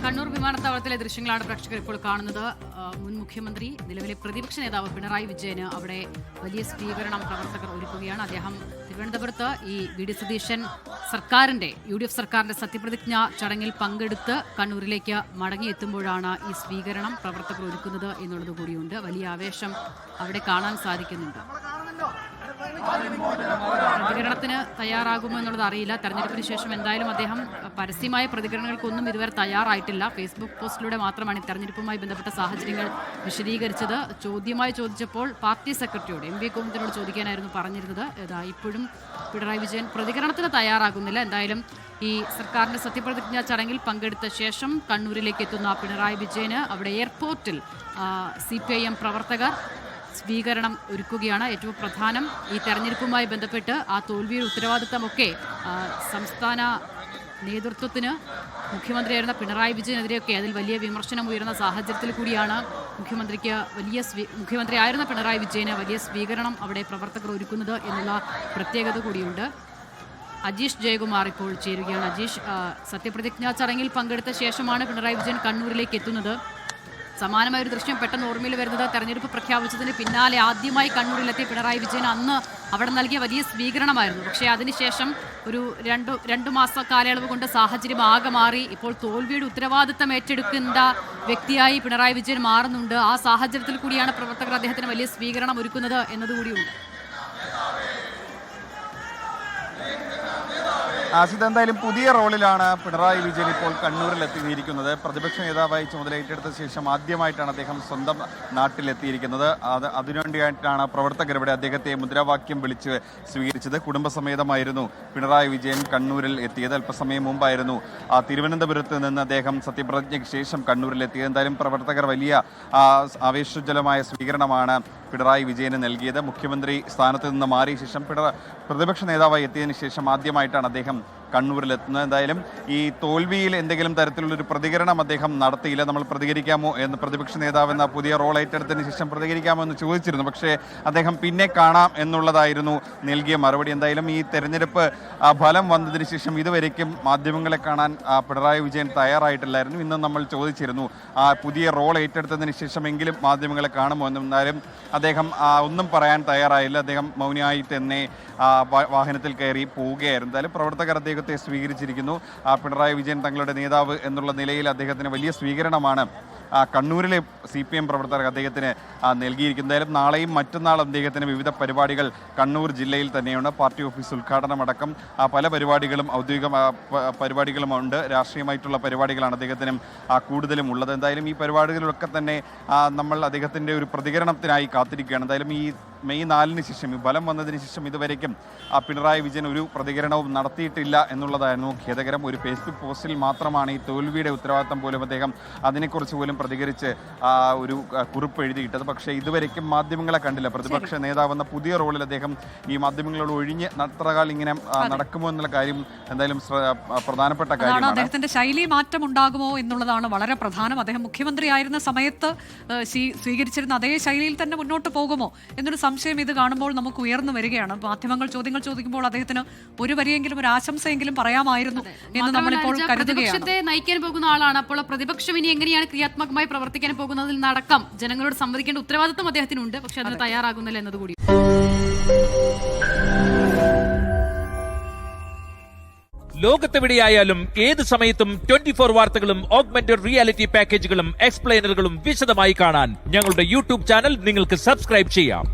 കണ്ണൂർ വിമാനത്താവളത്തിലെ ദൃശ്യങ്ങളാണ് പ്രേക്ഷകർ ഇപ്പോൾ കാണുന്നത്. മുൻ മുഖ്യമന്ത്രി നിലവിലെ പ്രതിപക്ഷ നേതാവ് പിണറായി വിജയന് അവിടെ വലിയ സ്വീകരണം പ്രവർത്തകർ ഒരുക്കുകയാണ്. അദ്ദേഹം തിരുവനന്തപുരത്ത് ഈ വി.ഡി. സതീശൻ സർക്കാരിന്റെ UDF സർക്കാരിന്റെ സത്യപ്രതിജ്ഞ ചടങ്ങിൽ പങ്കെടുത്ത് കണ്ണൂരിലേക്ക് മടങ്ങിയെത്തുമ്പോഴാണ് ഈ സ്വീകരണം പ്രവർത്തകർ ഒരുക്കുന്നത് എന്നുള്ളത് കൂടിയുണ്ട്. വലിയ ആവേശം അവിടെ കാണാൻ സാധിക്കുന്നുണ്ട്. പ്രതികരണത്തിന് തയ്യാറാകുമോ എന്നുള്ളത് അറിയില്ല. തെരഞ്ഞെടുപ്പിന് ശേഷം എന്തായാലും അദ്ദേഹം പരസ്യമായ പ്രതികരണങ്ങൾക്കൊന്നും ഇതുവരെ തയ്യാറായിട്ടില്ല. ഫേസ്ബുക്ക് പോസ്റ്റിലൂടെ മാത്രമാണ് ഈ തെരഞ്ഞെടുപ്പുമായി ബന്ധപ്പെട്ട സാഹചര്യങ്ങൾ വിശദീകരിച്ചത്. ചോദ്യമായി ചോദിച്ചപ്പോൾ പാർട്ടി സെക്രട്ടറിയോട് MV ഗോവിന്ദനോട് ചോദിക്കാനായിരുന്നു പറഞ്ഞിരുന്നത്. ഇപ്പോഴും പിണറായി വിജയൻ പ്രതികരണത്തിന് തയ്യാറാകുന്നില്ല. എന്തായാലും ഈ സർക്കാരിന്റെ സത്യപ്രതിജ്ഞ ചടങ്ങിൽ പങ്കെടുത്ത ശേഷം കണ്ണൂരിലേക്ക് എത്തുന്ന പിണറായി വിജയന് അവിടെ എയർപോർട്ടിൽ CPIM പ്രവർത്തകർ സ്വീകരണം ഒരുക്കുകയാണ്. ഏറ്റവും പ്രധാനം ഈ തെരഞ്ഞെടുപ്പുമായി ബന്ധപ്പെട്ട് ആ തോൽവിയുടെ ഉത്തരവാദിത്തമൊക്കെ സംസ്ഥാന നേതൃത്വത്തിന് മുഖ്യമന്ത്രിയായിരുന്ന പിണറായി വിജയനെതിരെയൊക്കെ അതിൽ വലിയ വിമർശനം ഉയർന്ന സാഹചര്യത്തിൽ കൂടിയാണ് മുഖ്യമന്ത്രിയായിരുന്ന പിണറായി വിജയന് വലിയ സ്വീകരണം അവിടെ പ്രവർത്തകർ ഒരുക്കുന്നത് എന്നുള്ള പ്രത്യേകത കൂടിയുണ്ട്. അജീഷ് ജയകുമാർ ഇപ്പോൾ ചേരുകയാണ്. അജീഷ്, സത്യപ്രതിജ്ഞാ ചടങ്ങിൽ പങ്കെടുത്ത ശേഷമാണ് പിണറായി വിജയൻ കണ്ണൂരിലേക്ക് എത്തുന്നത്. സമാനമായൊരു ദൃശ്യം പെട്ടെന്ന് ഓർമ്മയിൽ വരുന്നത് തെരഞ്ഞെടുപ്പ് പ്രഖ്യാപിച്ചതിന് പിന്നാലെ ആദ്യമായി കണ്ണൂരിലെത്തിയ പിണറായി വിജയൻ അന്ന് അവിടെ നൽകിയ വലിയ സ്വീകരണമായിരുന്നു. പക്ഷേ അതിനുശേഷം ഒരു രണ്ടു മാസ കാലയളവ് കൊണ്ട് സാഹചര്യം ആകെ മാറി. ഇപ്പോൾ തോൽവിയുടെ ഉത്തരവാദിത്തം ഏറ്റെടുക്കേണ്ട വ്യക്തിയായി പിണറായി വിജയൻ മാറുന്നുണ്ട്. ആ സാഹചര്യത്തിൽ കൂടിയാണ് പ്രവർത്തകർ അദ്ദേഹത്തിന് വലിയ സ്വീകരണം ഒരുക്കുന്നത് എന്നതുകൂടിയുണ്ട്. ആസിദ്, എന്തായാലും പുതിയ റോളിലാണ് പിണറായി വിജയൻ ഇപ്പോൾ കണ്ണൂരിൽ എത്തിയിരിക്കുന്നത്. പ്രതിപക്ഷ നേതാവായി ചുമതല ഏറ്റെടുത്ത ശേഷം ആദ്യമായിട്ടാണ് അദ്ദേഹം സ്വന്തം നാട്ടിലെത്തിയിരിക്കുന്നത്. അതിനുവേണ്ടിയായിട്ടാണ് പ്രവർത്തകർ ഇവിടെ അദ്ദേഹത്തെ മുദ്രാവാക്യം വിളിച്ച് സ്വീകരിച്ചത്. കുടുംബസമേതമായിരുന്നു പിണറായി വിജയൻ കണ്ണൂരിൽ എത്തിയത്. അല്പസമയം മുമ്പായിരുന്നു തിരുവനന്തപുരത്ത് നിന്ന് അദ്ദേഹം സത്യപ്രതിജ്ഞയ്ക്ക് ശേഷം കണ്ണൂരിലെത്തിയത്. എന്തായാലും പ്രവർത്തകർ വലിയ ആവേശോജ്വലമായ സ്വീകരണമാണ് പിണറായി വിജയന് നൽകിയത്. മുഖ്യമന്ത്രി സ്ഥാനത്ത് നിന്ന് മാറിയ ശേഷം പ്രതിപക്ഷ നേതാവായി എത്തിയതിനു ശേഷം ആദ്യമായിട്ടാണ് അദ്ദേഹം കണ്ണൂരിലെത്തുന്നത്. എന്തായാലും ഈ തോൽവിയിൽ എന്തെങ്കിലും തരത്തിലുള്ളൊരു പ്രതികരണം അദ്ദേഹം നടത്തിയില്ല. നമ്മൾ പ്രതികരിക്കാമോ എന്ന് പ്രതിപക്ഷ നേതാവ് എന്ന പുതിയ റോൾ ഏറ്റെടുത്തതിന് ശേഷം പ്രതികരിക്കാമോ എന്ന് ചോദിച്ചിരുന്നു. പക്ഷേ അദ്ദേഹം പിന്നെ കാണാം എന്നുള്ളതായിരുന്നു നൽകിയ മറുപടി. എന്തായാലും ഈ തെരഞ്ഞെടുപ്പ് ഫലം വന്നതിന് ശേഷം ഇതുവരേക്കും മാധ്യമങ്ങളെ കാണാൻ പിണറായി വിജയൻ തയ്യാറായിട്ടില്ലായിരുന്നു. ഇന്ന് നമ്മൾ ചോദിച്ചിരുന്നു പുതിയ റോൾ ഏറ്റെടുത്തതിന് ശേഷമെങ്കിലും മാധ്യമങ്ങളെ കാണുമോ എന്നും. എന്നാലും അദ്ദേഹം ഒന്നും പറയാൻ തയ്യാറായില്ല. അദ്ദേഹം മൗനിയായി തന്നെ വാഹനത്തിൽ കയറി പോവുകയായിരുന്നു. എന്തായാലും പ്രവർത്തകർ അദ്ദേഹത്തെ സ്വീകരിച്ചിരിക്കുന്നു. പിണറായി വിജയൻ തങ്ങളുടെ നേതാവ് എന്നുള്ള നിലയിൽ അദ്ദേഹത്തിന് വലിയ സ്വീകരണമാണ് കണ്ണൂരിലെ CPM പ്രവർത്തകർ അദ്ദേഹത്തിന് നൽകിയിരിക്കുന്നത്. എന്തായാലും നാളെയും മറ്റന്നാളും അദ്ദേഹത്തിന് വിവിധ പരിപാടികൾ കണ്ണൂർ ജില്ലയിൽ തന്നെയാണ്. പാർട്ടി ഓഫീസ് ഉദ്ഘാടനം അടക്കം പല പരിപാടികളും ഔദ്യോഗിക പരിപാടികളുമുണ്ട്. രാഷ്ട്രീയമായിട്ടുള്ള പരിപാടികളാണ് അദ്ദേഹത്തിനും കൂടുതലും ഉള്ളത്. എന്തായാലും ഈ പരിപാടികളിലൊക്കെ തന്നെ നമ്മൾ അദ്ദേഹത്തിൻ്റെ ഒരു പ്രതികരണത്തിനായി കാത്തിരിക്കുകയാണ്. എന്തായാലും ഈ മെയ് 4-ന് ശേഷം, ഈ ഫലം വന്നതിന് ശേഷം ഇതുവരേക്കും പിണറായി വിജയൻ ഒരു പ്രതികരണവും നടത്തിയിട്ടില്ല എന്നുള്ളതായിരുന്നു ഖേദകരം. ഒരു ഫേസ്ബുക്ക് പോസ്റ്റിൽ മാത്രമാണ് ഈ തോൽവിയുടെ ഉത്തരവാദിത്തം പോലും അദ്ദേഹം അതിനെക്കുറിച്ച് പോലും പ്രതികരിച്ച് ഒരു കുറിപ്പ് എഴുതിയിട്ടത്. പക്ഷേ ഇതുവരേക്കും മാധ്യമങ്ങളെ കണ്ടില്ല. പ്രതിപക്ഷ നേതാവെന്ന പുതിയ റോളിൽ അദ്ദേഹം ഈ മാധ്യമങ്ങളോട് ഒഴിഞ്ഞ് എത്രകാലം ഇങ്ങനെ നടക്കുമോ എന്നുള്ള കാര്യം എന്തായാലും പ്രധാനപ്പെട്ട കാര്യമാണ്. അദ്ദേഹത്തിന്റെ ശൈലി മാറ്റം ഉണ്ടാകുമോ എന്നുള്ളതാണ് വളരെ പ്രധാനം. അദ്ദേഹം മുഖ്യമന്ത്രിയായിരുന്ന സമയത്ത് സ്വീകരിച്ചിരുന്ന അതേ ശൈലിയിൽ തന്നെ മുന്നോട്ട് പോകുമോ എന്നൊരു സംശയം ഇത് കാണുമ്പോൾ നമുക്ക് ഉയർന്നു വരികയാണ്. മാധ്യമങ്ങൾ ചോദ്യങ്ങൾ ചോദിക്കുമ്പോൾ അദ്ദേഹത്തിന് ഒരു വരിയെങ്കിലും ഒരു ആശംസയെങ്കിലും പറയാമായിരുന്നു എന്ന് നമ്മളിപ്പോൾ പ്രതിപക്ഷത്തെ നയിക്കാൻ പോകുന്ന ആളാണ്. അപ്പോൾ പ്രതിപക്ഷം ഇനി എങ്ങനെയാണ് ക്രിയാത്മകമായി പ്രവർത്തിക്കാൻ പോകുന്നതിൽ നടക്കം ജനങ്ങളോട് സംവദിക്കേണ്ട ഉത്തരവാദിത്വം അദ്ദേഹത്തിനുണ്ട്. പക്ഷെ അതിന് തയ്യാറാകുന്നില്ല എന്നതുകൂടി. ലോകത്തെവിടെയായാലും ഏത് സമയത്തും 24 വാർത്തകളും ഓഗ്മെന്റഡ് റിയാലിറ്റി പാക്കേജുകളും എക്സ്പ്ലെയിനറുകളും വിശദമായി കാണാൻ ഞങ്ങളുടെ YouTube ചാനൽ നിങ്ങൾക്ക് സബ്സ്ക്രൈബ് ചെയ്യാം.